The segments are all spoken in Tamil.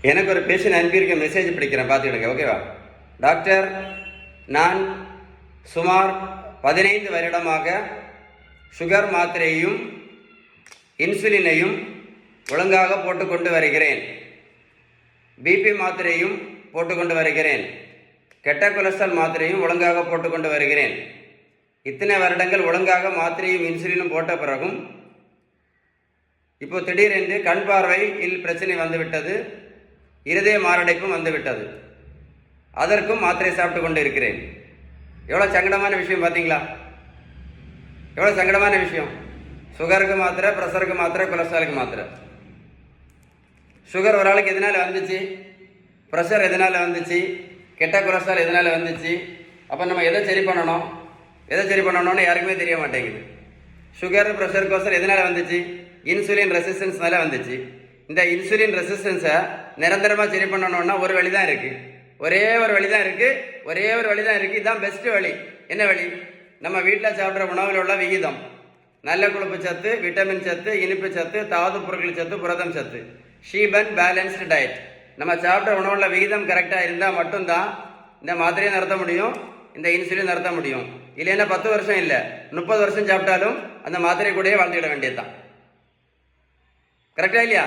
எனக்கு ஒரு பேஷண்ட் அனுப்பியிருக்க மெசேஜ் படிக்கிறேன், பார்த்துக்கிடுங்க. ஓகேவா? டாக்டர், நான் சுமார் 15 வருடமாக சுகர் மாத்திரையையும் இன்சுலினையும் ஒழுங்காக போட்டுக்கொண்டு வருகிறேன். பிபி மாத்திரையும் போட்டுக்கொண்டு வருகிறேன். கெட்ட கொலஸ்ட்ரால் மாத்திரையும் ஒழுங்காக போட்டுக்கொண்டு வருகிறேன். இத்தனை வருடங்கள் ஒழுங்காக மாத்திரையும் இன்சுலினும் போட்ட பிறகும் இப்போ திடீரென்று கண் பார்வையில் பிரச்சனை வந்துவிட்டது, இருதய மாரடைப்பும் வந்துவிட்டது. அதற்கும் மாத்திரை சாப்பிட்டு கொண்டு இருக்கிறேன். எவ்வளோ சங்கடமான விஷயம் பார்த்தீங்களா? எவ்வளோ சங்கடமான விஷயம். சுகருக்கு மாத்திரை, ப்ரெஷருக்கு மாத்திரை, கொலஸ்ட்ராலுக்கு மாத்திரை. சுகர் ஒரு ஆளுக்கு எதனால் வந்துச்சு, ப்ரெஷர் எதனால் வந்துச்சு, கெட்ட கொலஸ்ட்ரால் எதனால் வந்துச்சு. அப்போ நம்ம எதை சரி பண்ணணும்னு யாருக்குமே தெரிய மாட்டேங்குது. சுகர், ப்ரெஷர், கொலஸ்ட்ரால் எதனால் வந்துச்சு? இன்சுலின் ரெசிஸ்டன்ஸ்னால வந்துச்சு. இந்த இன்சுலின் ரெசிஸ்டன்ஸை நிரந்தரமாக சரி பண்ணணும்னா ஒரு வழி தான் இருக்குது. ஒரே ஒரு வழி தான் இருக்குது. இதுதான் பெஸ்ட் வழி. என்ன வழி? நம்ம வீட்டில் சாப்பிட்ற உணவில் உள்ள விகிதம், நல்ல கொழுப்பு சத்து, விட்டமின் சத்து, இனிப்பு சத்து, தாது பொருட்கள் சத்து, புரதம் சத்து, ஷீபன் பேலன்ஸ்டு டயட். நம்ம சாப்பிட்ற உணவுள்ள விகிதம் கரெக்டாக இருந்தால் மட்டும்தான் இந்த மாத்திரையை நிறுத்த முடியும், இந்த இன்சுலின் நிறுத்த முடியும். இல்லைன்னா 10 வருஷம் இல்லை, 30 வருஷம் சாப்பிட்டாலும் அந்த மாத்திரை கூடயே வாழ்ந்துவிட வேண்டியது தான். கரெக்டாக இல்லையா?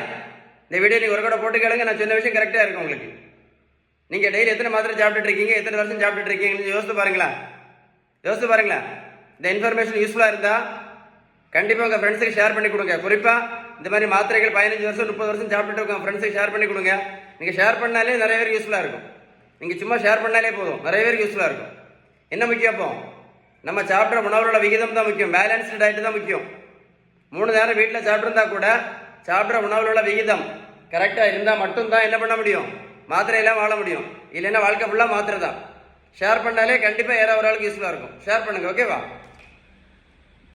இந்த வீடியோ நீங்கள் ஒரு கூட போட்டு கேளுங்க, நான் சொன்ன விஷயம் கரெக்டாக இருக்கும் உங்களுக்கு. நீங்கள் டெய்லி எத்தனை மாத்திரை சாப்பிட்டுட்டு இருக்கீங்க, எத்தனை வருஷம் சாப்பிட்டுட்டு இருக்கீங்கன்னு யோசித்து பாருங்களேன். இந்த இன்ஃபர்மேஷன் யூஸ்ஃபுல்லாக இருந்தால் கண்டிப்பாக உங்கள் ஃப்ரெண்ட்ஸுக்கு ஷேர் பண்ணி கொடுங்க. குறிப்பாக இந்த மாதிரி மாத்திரைகள் 15 வருஷம் 30 வருஷம் சாப்பிட்டுட்டு இருக்கோம், ஃப்ரெண்ட்ஸுக்கு ஷேர் பண்ணி கொடுங்க. நீங்கள் ஷேர் பண்ணாலே நிறைய பேர் யூஸ்ஃபுல்லாக இருக்கும். நீங்கள் சும்மா ஷேர் பண்ணாலே போதும், நிறைய பேர் யூஸ்ஃபுல்லாக இருக்கும். என்ன முக்கியம்? அப்போ நம்ம சாப்பிட்ற உணவுகளோட விகிதம் தான் முக்கியம், பேலன்ஸ்டு டயட் தான் முக்கியம். 3 நேரம் வீட்டில் சாப்பிட்ருந்தா கூட சாப்பிட்ற உணவுகளோட விகிதம் கரெக்டாக இருந்தால் மட்டும்தான் என்ன பண்ண முடியும், மாத்திரையெல்லாம் வாழ முடியும். இல்லைன்னா வாழ்க்கை ஃபுல்லாக மாத்திரை தான். ஷேர் பண்ணாலே கண்டிப்பாக யாராவது ஒரு ஆளுக்கு யூஸ்ஃபுல்லாக இருக்கும். ஷேர் பண்ணுங்கள். ஓகேவா?